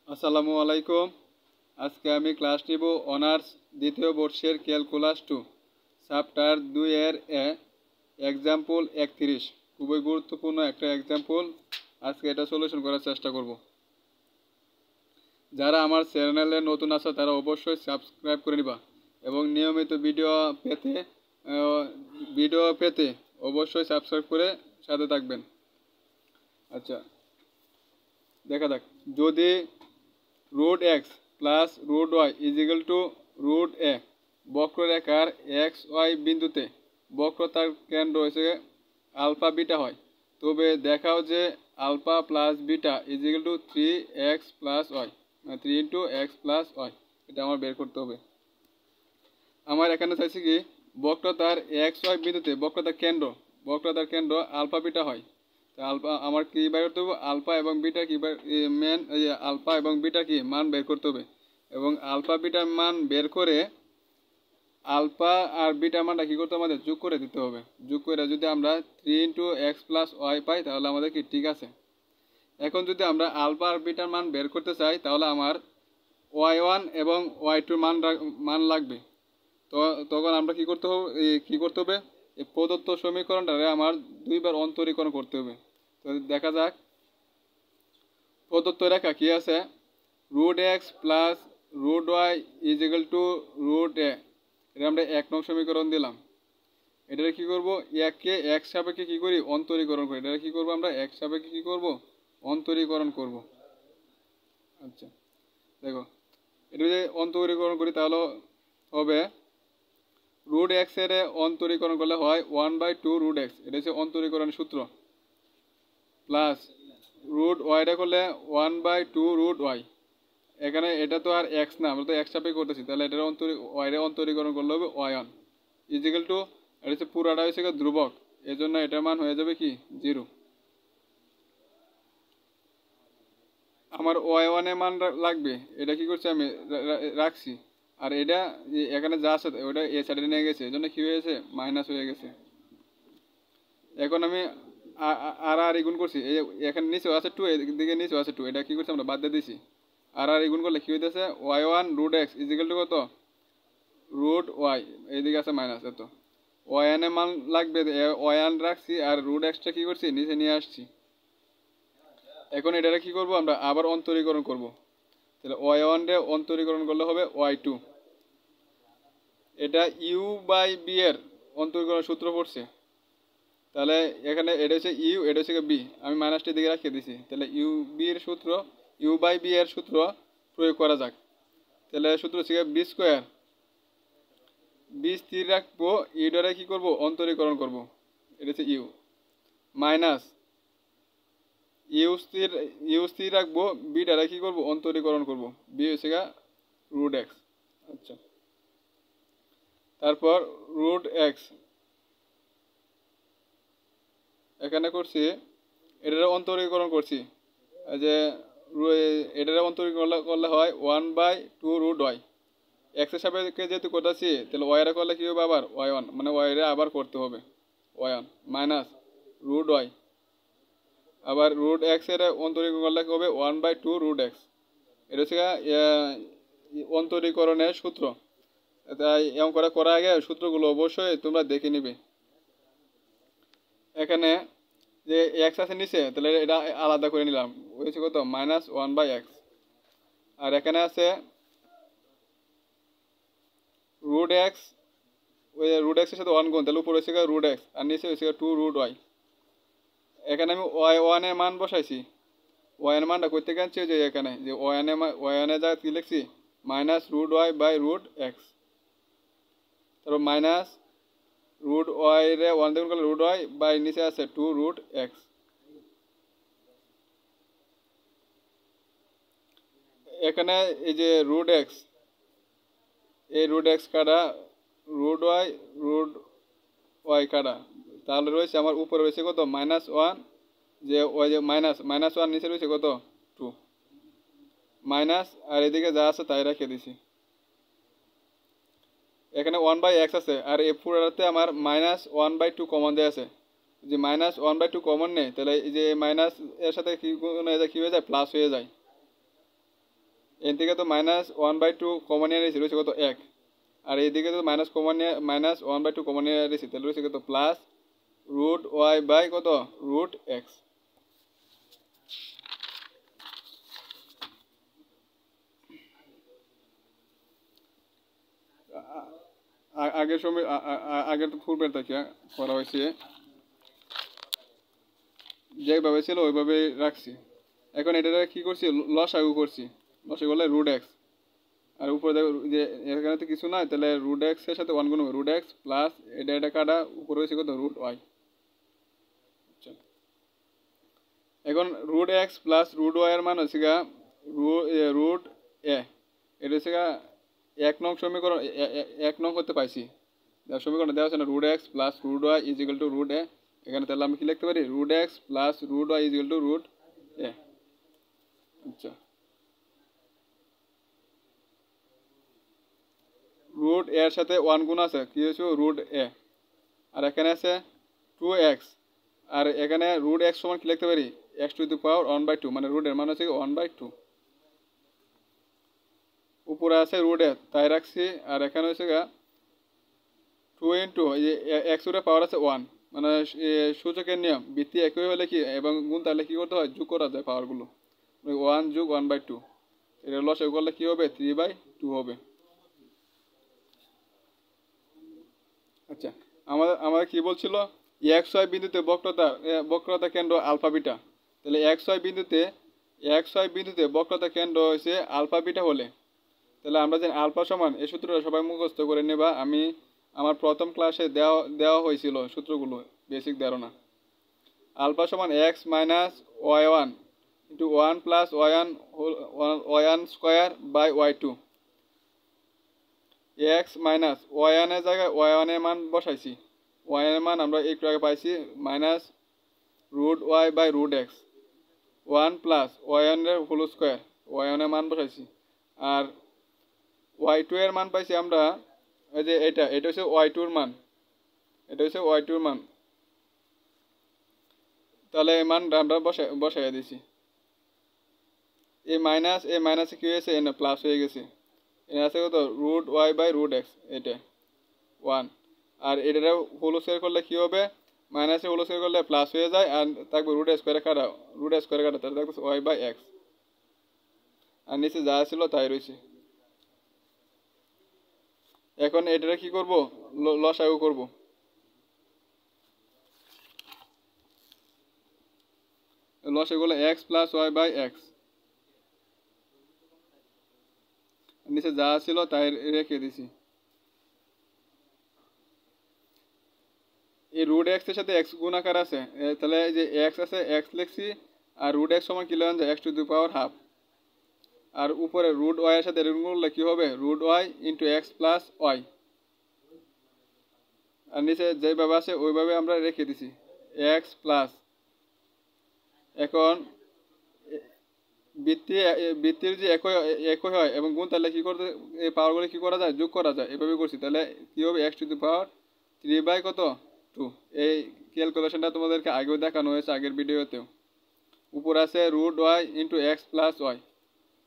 আসসালামু আলাইকুম। আজকে আমি ক্লাস নিব অনার্স দ্বিতীয় বর্ষের ক্যালকুলাস 2 চ্যাপ্টার 2 এর এক্সাম্পল 31। খুবই গুরুত্বপূর্ণ একটা এক্সাম্পল। আজকে এটা সলিউশন করার চেষ্টা করব। যারা আমার চ্যানেলে নতুন আছে তারা অবশ্যই সাবস্ক্রাইব করে নিবা এবং নিয়মিত ভিডিও পেতে অবশ্যই সাবস্ক্রাইব করে সাথে থাকবেন। আচ্ছা, দেখা যাক। যদি root x plus root y is equal to root a বক্ররেখার xy বিন্দুতে বক্রতার কেন্দ্র হচ্ছে আলফা বিটা হয়, তবে দেখাও যে alpha plus beta is equal to 3x plus y, 3 into x plus y. এটা আমার বের করতে হবে। আমার এখানে চাইছি কি বক্রতার xy বিন্দুতে বক্রতার কেন্দ্র আলফা বিটা হয়। আলফা আমার কি বের করতে হবে? আলফা এবং বিটা কি আলফা এবং বিটা কি মান বের করতে হবে এবং আলফা বিটার মান বের করে আলফা আর বিটা মানটা কি করতে আমাদের যোগ করে দিতে হবে। যোগ করে যদি আমরা 3 into x plus y pi তাহলে আমাদের কি ঠিক আছে। এখন যদি আমরা আলফা আর বিটার মান বের করতে চাই তাহলে আমার y1 এবং y2 মান লাগবে। তো তখন আমরা কি করতে হবে এই প্রদত্ত সমীকরণটারে আমার দুইবার অন্তরীকরণ করতে হবে। তো দেখা যাক, প্রদত্ত রেখা কি আছে, root x plus root y is equal to root a. এটা আমরা 1 নং সমীকরণ দিলাম। এটা কি করব, এককে এক সাপেক্ষে কি করি অন্তরীকরণ করি। এটা কি করব আমরা এক সাপেক্ষে কি করব অন্তরীকরণ করব। আচ্ছা দেখো, এটা যদি অন্তরীকরণ করি তাহলে হবে রুট এক্স এর অন্তরীকরণ করলে হয় 1/2 রুট এক্স, এটা হচ্ছে অন্তরীকরণ সূত্র, প্লাস রুট ওয়াইটা করলে 1/2 রুট ওয়াই। এখানে এটা তো আর এক্স না, আমরা তো এক্স সাপেক্ষে করতেছি, তাহলে এটার ওয়াইরে অন্তরীকরণ করলে হবে ওয়াই1 ইজিক্যাল টু, এটা হচ্ছে পুরাটা হচ্ছে ধ্রুবক, এই জন্য এটার মান হয়ে যাবে কি 0। আমার ওয়াই1 এর মান লাগবে, এটা কি করছি আমি রাখছি, আর এটা এখানে যা আছে ওটা এ সাইডে নিয়ে গেছে, এই জন্য কি হয়েছে মাইনাস হয়ে গেছে। এখন আমি আর গুণ করছি, এই এখানে নিচেও আছে 2, এদিকে নিচেও আছে 2, এটা কি করছি আমরা বাদ দিয়ে দিছি। আর গুণ করলে কি হইতেছে y1 root x is equal to কত রুট ওয়াই, এইদিকে আছে মাইনাস। এত ওয়ান এর মান লাগবে, ওয়ান রাখছি আর রুট এক্সটা কি করছি নিচে নিয়ে আসছি। এখন এটা কি করব আমরা আবার অন্তরীকরণ করব। তাহলে y1 রে অন্তরীকরণ করলে হবে y2। এটা ইউ বাই বি এর অন্তরীকরণ সূত্র পড়ছে, তাহলে এখানে এটা হচ্ছে ইউ, এটা হচ্ছে বি, আমি মাইনাসটি দিকে রাখিয়ে দিছি। তাহলে ইউ বি এর সূত্র, ইউ বাই বি এর সূত্র প্রয়োগ করা যাক। তাহলে সূত্র হচ্ছে বি স্কোয়ার, বি স্থির রাখবো, ইউ দ্বারা কি করব অন্তরীকরণ করব, এটা হচ্ছে ইউ, মাইনাস ইউ স্থির রাখবো, বি দ্বারা কি করব অন্তরীকরণ করব, বি হচ্ছে রুট এক্স। আচ্ছা, তারপর রুট এক্স এখানে করছি, এটার অন্তরীকরণ করছি, যে এটার অন্তরীকরণ করলে হয় 1/2 রুট ওয়াই। এক্সের সাপেক্ষে যেহেতু করতেছি তাহলে ওয়াইরা করলে কি হবে আবার y1, মানে ওয়াইরে আবার করতে হবে y1 মাইনাস রুট ওয়াই, আবার রুট এক্স এর অন্তরীকরণ করলে কি হবে 1/2 রুট এক্স। এটা হচ্ছে অন্তরীকরণের সূত্র। তাই এমন করার আগে সূত্রগুলো অবশ্যই তোমরা দেখে নিবে। এখানে যে এক্স আছে নিচে, তাহলে এটা আলাদা করে নিলাম, হয়েছে কত মাইনাস 1/x। আর এখানে আছে রুট এক্স, ওই রুট এক্সের সাথে 1 গুণ, তাহলে উপরে হচ্ছে রুট এক্স আর নিচে হচ্ছে 2 রুট ওয়াই। এখানে আমি y1 এর মান বসাইছি, y এর মানটা করতে গেছি যে এখানে যে y1 এর জায়গায় কি লিখছি minus root y by root x, তারপর মাইনাস রুট ওয়াই রে 1 দিয়ে গুণ করলে রুট ওয়াই বাই নিচে আছে 2 রুট এক্স। এখানে এই যে রুট এক্স, এই রুট এক্স কাটা, রুট ওয়াই কাটা, তাহলে রয়েছে আমার উপরে রয়েছে কত -1, যে ওই যে -1 নিচে রয়েছে কত 2 মাইনাস, আর এদিকে যা আছে তাই রেখে দিছি। এখানে 1/x আছে আর এই পুরোটাতে আমার -1/2 কমন দেওয়া আছে, যে -1/2 কমন নেই, তাহলে এই যে মাইনাস এর সাথে কি হয়ে যায় প্লাস হয়ে যায়। এর থেকে তো -1/2 কমন নিয়ে রয়েছে, রয়েছে কত 1, আর এইদিকে তো মাইনাস কমন নিয়ে -1/2 কমন নিয়ে রয়েছে, তাহলে রয়েছে কত প্লাস রুট ওয়াই বাই কত রুট এক্স। আগের সময় আগের তো পূর্বের থেকে করা হয়েছে, যেভাবে ছিল ওইভাবে রাখছি। এখন এটা কি করছি, লসাগু করছি, লসাগু বলে রুট এক্স, আর উপরে দেখো যে এখানে তো কিছু নাই, তাহলে রুট এক্স এর সাথে 1 গুণ হবে, রুট এক্স প্লাস এটা কাটা উপরে হয়েছে কত রুট ওয়াই। এখন root x plus root y এর মান হচ্ছে গা রুট এ, এটা হচ্ছে গা 1 নং সমীকরণ, 1 নং করতে পাইছি, সমীকরণ দেওয়া আছে না, root x plus root y is equal to root a. এখানে তাহলে আমি কি লিখতে পারি, root x plus root y is equal to root a. আচ্ছা, রুট এর সাথে 1 গুণ আছে, কি হয়েছে রুট এ, আর এখানে আছে 2x, আর এখানে রুট এক্স সমান কি লিখতে পারি এক্স টু দি পাওয়ার 1/2, মানে রুট এর মান হচ্ছে 1/2, উপরে আছে রুট এ তাই রাখছি, আর এখানে হচ্ছে গা 2 ইন্টু এই যে এক্স এর পাওয়ার আছে 1, মানে সূচকের নিয়ম ভিত্তি একই হলে কি এবং গুণ তাহলে কি করতে হয়, যোগ করা যায় পাওয়ারগুলো, 1 যোগ 1/2, এটা লসাগু করলে কি হবে 3/2 হবে। আচ্ছা, আমাদের কি বলছিল, এক্স ওয়াই বিন্দুতে বক্রতা কেন্দ্র আলফা বিটা, তাহলে এক্স ওয়াই বিন্দুতে বক্রতা কেন্দ্র হয়েছে আলফা বিটা হলে, তাহলে আমরা জানি আলফা সমান, এই সূত্রটা সবাই মুখস্থ করে নেবা, আমি আমার প্রথম ক্লাসে দেওয়া হয়েছিল সূত্রগুলো, বেসিক ধারণা। আলফা সমান x minus y one into 1 plus one square by y two, x minus ওয়ানের জায়গায় ওয়ানের মান বসাইছি, ওয়ানের মান আমরা একটু আগে পাইছি minus root y by root x, 1 plus ওয়ানের হোল স্কোয়ার, ওয়ানের মান বসাইছি, আর ওয়াই টু এর মান পাইছি আমরা, এই যে এটা হচ্ছে ওয়াই টুর মান, এটা হচ্ছে ওয়াই টুর মান, তাহলে এই মান আমরা বসাইয়া দিছি, এই মাইনাসে কি হয়েছে এনে প্লাস হয়ে গেছে, এনে আছে কত root y by root x, এটা 1, আর এটা হোল স্কোয়ার করলে কি হবে, মাইনাসে হোল স্কোয়ার করলে প্লাস হয়ে যায়, আর থাকবে রুট স্কোয়ারে কাটা, তাহলে থাকবে ওয়াই বাই এক্স, আর নিচে যা ছিল তাই রয়েছে। এখন এটা কি করব, লসাগু করব, লসাগু হলো x plus y by x, নিচে যা ছিল তাই রেখে দিছি। এই রুট এক্স এর সাথে এক্স গুণাকার আছে, তাহলে এই যে এক্স আছে এক্স লিখছি, আর রুট এক্স সমান কি লিখলাম যে x to the power half, আর উপরে রুট ওয়াই এর সাথে গুণ করলে কি হবে root y into x plus y, আর নিচে যেভাবে আছে ওইভাবে আমরা রেখে দিছি এক্স প্লাস। এখন বৃত্তির যে একই হয় এবং গুণ, তাহলে কি করতে এই পাওয়ারগুলো কি করা যায়, যোগ করা যায়, এভাবে করছি, তাহলে কি হবে এক্স টু দি পাওয়ার 3/2। এই ক্যালকুলেশনটা তোমাদেরকে আগেও দেখানো হয়েছে আগের ভিডিওতেও। উপর আছে root y into x plus y,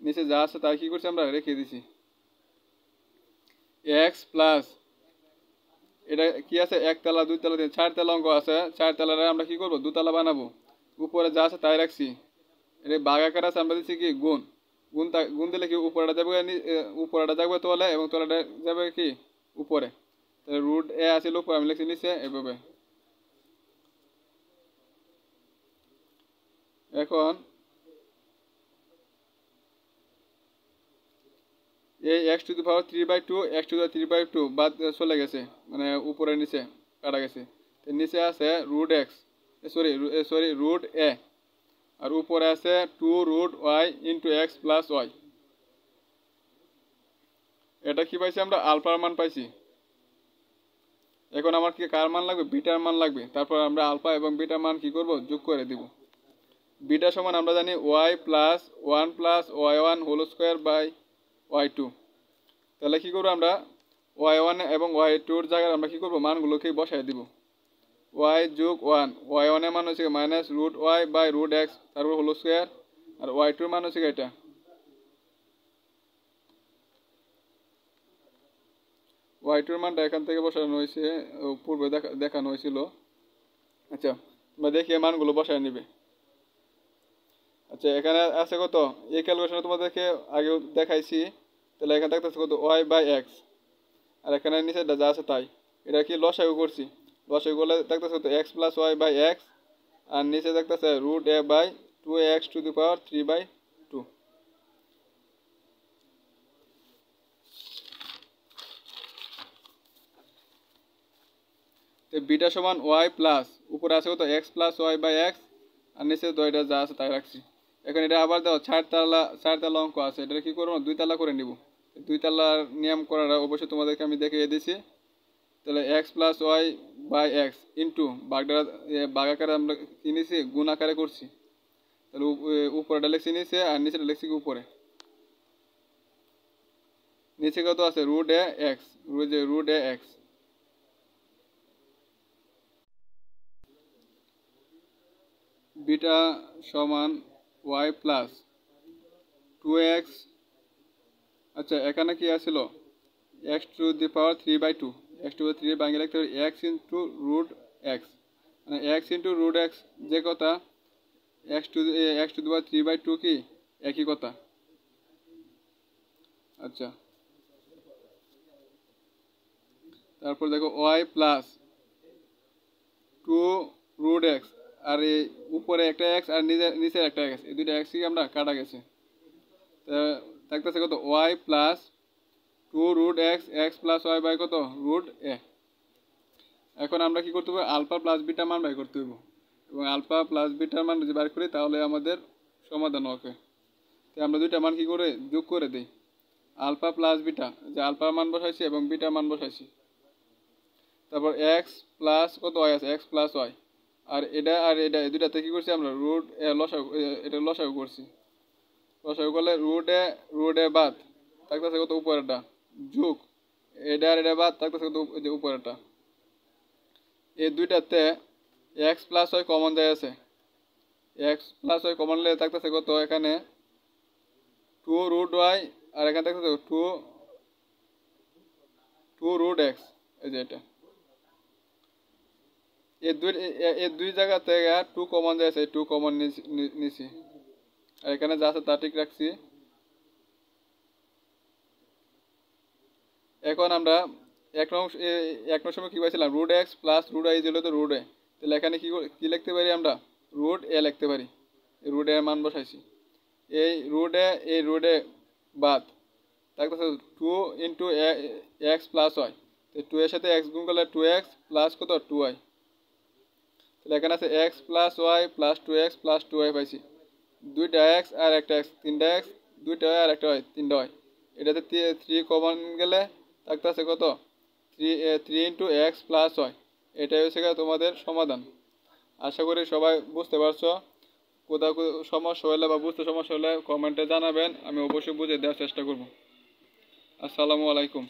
নিচে যা আছে তাই কি করছি আমরা রেখে দিছি এক্স প্লাস, এটা কি আছে একতলা 2 তলা 4 তলা অঙ্ক আছে, 4 তলারে আমরা কি করবো 2 তলা বানাবো, উপরে যা আছে তাই রাখছি, এটা বাগাকার আছে আমরা দিচ্ছি কি গুণ দিলে কি উপরেটা যাবে তোলে এবং তোলাটা যাবে কি উপরে, তাহলে রুট এ আসলে উপরে, আমি লিখছি নিচে এভাবে। এখন এই x to the power 3/2 x to দি 3/2 বাদ চলে গেছে, মানে উপরে নিচে কাটা গেছে, নিচে আছে root x sorry root A, আর উপরে আছে 2 root y into x plus y. এটা কি পাইছি আমরা আলফার মান পাইছি। এখন আমার কি কার মান লাগবে, বিটার মান লাগবে, তারপর আমরা আলফা এবং বিটার মান কি করব যোগ করে দিব। বিটা সমান আমরা জানি y plus 1 plus y one whole square by y two, তাহলে কি করবো আমরা ওয়াই ওয়ান এবং ওয়াই টুর জায়গায় আমরা কি করবো মানগুলোকে বসাই দিব, ওয়াই যোগ 1, ওয়াই ওয়ানের মান হচ্ছে minus root y by root x তারপর হোল স্কোয়ার, আর ওয়াই টুর মান হচ্ছে এটা y2 এর মানটা এখান থেকে বসানো হয়েছে, পূর্বে দেখানো হয়েছিল। আচ্ছা, তোমরা দেখি এই মানগুলো বসায় নিবে। আচ্ছা, এখানে আছে কত, এই ক্যালকুলেশনে তোমাদেরকে আগেও দেখাইছি। তাহলে এখানে থাকতেছে কত y/x, আর এখানে নিচে যা আছে তাই। এটা কি লসাগু করছি, লসাগু করলে থাকতেছে কত x + y/x, আর নিচে থাকতেছে √a/2x⁵2। বিটা সমান y প্লাস, উপরে আছে কত x + y/x, আর নিচে তো এটা যা আছে তাই রাখছি। এখন এটা আবার দাও, চার তালা অঙ্ক আছে, এটা কি করবো, 2 তালা করে নিব। 2 তালার নিয়ম করাটা অবশ্যই তোমাদেরকে আমি দেখিয়ে দিয়েছি। তাহলে x + y/x ইন্টু বাগাকারে আমরা কি নিয়েছি, গুণ আকারে করছি। তাহলে উপরেটা লিখছি নিচে, আর নিচেটা লিখছি উপরে। নিচে কত আছে √a(x), √a(x). বিটা সমান y প্লাস 2x। আচ্ছা, এখানে কি আসছিল x⁵3/2, x⁵3 ভাঙে লিখতে হবে x ইন্টু √x, মানে x ইন্টু √x যে কথা, x⁵3/2 কি একই কথা। আচ্ছা, তারপর দেখো y প্লাস 2√x, আর এই উপরে একটা x আর নিচে একটা x, এই দুইটা x কি আমরা কাটা গেছে। থাকতেছে কত y plus 2√x, x plus y by কত √a। এখন আমরা কি করতে হবে, আলফা প্লাস বিটা মান বাই করতে হবে, এবং আলফা প্লাস বিটার মান যদি বার করি তাহলে আমাদের সমাধান হবে। তাই আমরা দুইটা মান কি করে যোগ করে দিই, আলফা প্লাস বিটা, যে আলফার মান বসাইছি এবং বিটার মান বসাইছি। তারপর x প্লাস কত y আছে, x প্লাস y, আর এটা এই দুইটাতে কি করছি আমরা এটা লসাগু করছি। লসাগু করলে √a বাদ থাকতেছে কত উপরেরটা, যোগ এটা বাদ থাকতেছে কত উপরেরটা। এই দুইটাতে x প্লাস y কমন যায় আছে, x প্লাস y কমন নিলে থাকতেছে কত এখানে 2√y, আর এখানে থাকতেছে 2√x। এই যে এটা, এই দুই জায়গা থেকে 2 কমন যাচ্ছে, 2 কমন নিছি, আর এখানে যা আছে তা ঠিক রাখছি। এখন আমরা এক নং সময় কি পাইছিলাম, √x প্লাস √y = √a। তাহলে এখানে কি লিখতে পারি আমরা, √a লিখতে পারি, √a এর মান বসাইছি। এই √a বাদ থাকতেছে 2 ইন্টু x প্লাস y, 2 এর সাথে x গুণ করলে 2x প্লাস কত 2y। তাহলে এখানে আছে x plus y plus 2x plus 2y পাইছি। দুইটা x আর একটা x, তিনটা x, দুইটা y আর একটা y, তিনটা y। এটাতে 3 কমন গেলে থাকতেছে কত 3 ইন্টু x প্লাস y। এটাই হচ্ছে তোমাদের সমাধান। আশা করি সবাই বুঝতে পারছো। কোথাও সমস্যা হলে বা বুঝতে সমস্যা হলে কমেন্টে জানাবেন, আমি অবশ্যই বুঝে দেওয়ার চেষ্টা করব। আসসালামু আলাইকুম।